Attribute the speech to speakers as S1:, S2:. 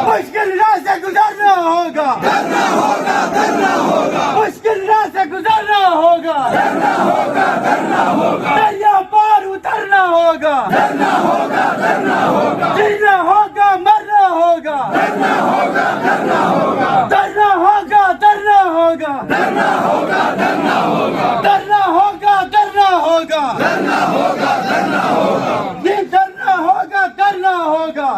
S1: मुश्किल राह से गुजरना होगा, मुश्किल राह से गुजरना होगा, दरिया पार उतरना होगा, जीना होगा, मरना होगा, डरना होगा, डरना होगा, डरना होगा, डरना होगा, डरना होगा, डरना होगा, डरना होगा, डरना होगा, डरना होगा, डरना होगा, ये डरना होगा, डरना होगा,